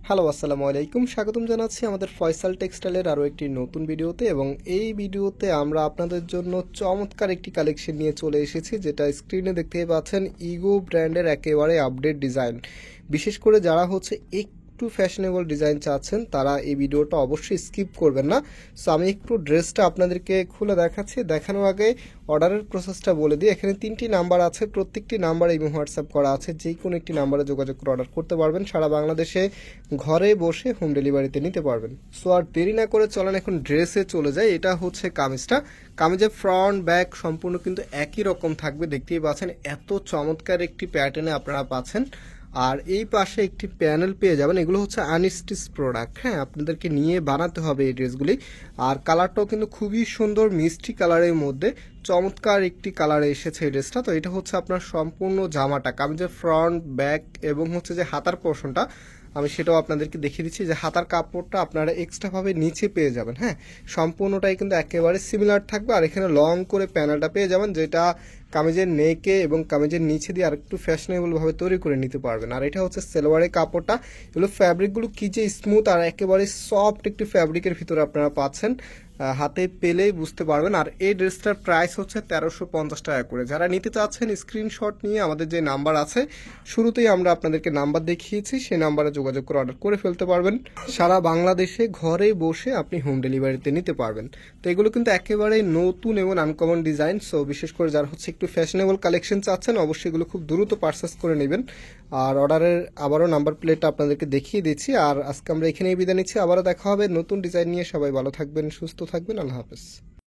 Hello, আসসালামু আলাইকুম। স্বাগতম জানাচ্ছি আমাদের ফয়সাল টেক্সটাইলের আরও একটি নতুন ভিডিওতে। এবং এই ভিডিওতে আমরা আপনাদের জন্য চমৎকার একটি কালেকশন নিয়ে চলে এসেছি, যেটা স্ক্রিনে দেখতেই পাচ্ছেন। ইগো ব্র্যান্ডের একেবারে আপডেট ডিজাইন। বিশেষ করে যারা একটু ফ্যাশনেবল ডিজাইন চাচ্ছেন তারা এই ভিডিওটা অবশ্যই স্কিপ করবেন না। সো আমি একটু ড্রেসটা আপনাদেরকে খুলে দেখাচ্ছি। দেখানোর আগে অর্ডারের প্রসেসটা বলে দিই। এখানে 3টি নাম্বার আছে, প্রত্যেকটি নাম্বার এই হোয়াটসঅ্যাপ করা আছে। যে কোনো একটি নাম্বারে যোগাযোগ করে অর্ডার করতে পারবেন। সারা বাংলাদেশে ঘরে বসে হোম ডেলিভারিতে নিতে পারবেন। সো আর দেরি না করে চলেন এখন ড্রেসে চলে যায়। এটা হচ্ছে কামিজটা। কামিজের ফ্রন্ট ব্যাক সম্পূর্ণ কিন্তু একই রকম থাকবে, দেখতেই পাচ্ছেন। এত চমৎকার একটি প্যাটার্নে আপনারা পাচ্ছেন। আর এই পাশে একটি প্যানেল পেয়ে যাবেন। এগুলো হচ্ছে আনস্টিচ প্রোডাক্ট। হ্যাঁ, আপনাদেরকে নিয়ে বানাতে হবে এই ড্রেসগুলি। আর কালারটাও কিন্তু খুবই সুন্দর, মিষ্টি কালারের মধ্যে চমৎকার একটি কালারে এসেছে এই ড্রেসটা। তো এটা হচ্ছে আপনার সম্পূর্ণ জামাটা, কামিজের ফ্রন্ট ব্যাক এবং হচ্ছে যে হাতার পোর্শনটা আমি সেটাও আপনাদেরকে দেখিয়ে দিচ্ছি। যে হাতার কাপড়টা আপনারা এক্সট্রাভাবে নিচে পেয়ে যাবেন। হ্যাঁ, সম্পূর্ণটাই কিন্তু একেবারে সিমিলার থাকবে। আর এখানে লং করে প্যানেলটা পেয়ে যাবেন, যেটা কামিজের নেকে এবং কামিজের নিচে দিয়ে আরেকটু ফ্যাশনেবলভাবে তৈরি করে নিতে পারবেন। আর এটা হচ্ছে সালোয়ারের কাপড়টা। এগুলো ফ্যাব্রিকগুলো কি যে স্মুথ আর একেবারে সফট একটি ফ্যাব্রিকের ভিতরে আপনারা পাচ্ছেন। হাতে পেলেই বুঝতে পারবেন। আর এই ড্রেসটার প্রাইস হচ্ছে 1350 টাকা করে। যারা নিতে চাচ্ছেন স্ক্রিনশট নিয়ে আমাদের যে নাম্বার আছে, শুরুতেই আমরা আপনাদেরকে নাম্বার দেখিয়েছি, সেই নাম্বারে যোগাযোগ করে অর্ডার করে ফেলতে পারবেন। সারা বাংলাদেশে ঘরে বসে আপনি হোম ডেলিভারিতে নিতে পারবেন। তো এগুলো কিন্তু একেবারে নতুন এবং আনকমন ডিজাইন। সো বিশেষ করে যারা একটু ফ্যাশনেবল কালেকশন চাচ্ছেন, অবশ্যই এগুলো খুব দ্রুত পারচেস করে নেবেন। আর অর্ডারের আবারও নাম্বার প্লেটটা আপনাদেরকে দেখিয়ে দিচ্ছি। আর আজকে আমরা এখানেই বিদায় নিচ্ছি। আবারও দেখা হবে নতুন ডিজাইন নিয়ে। সবাই ভালো থাকবেন, সুস্থ থাকবেন। আল্লাহ হাফেজ।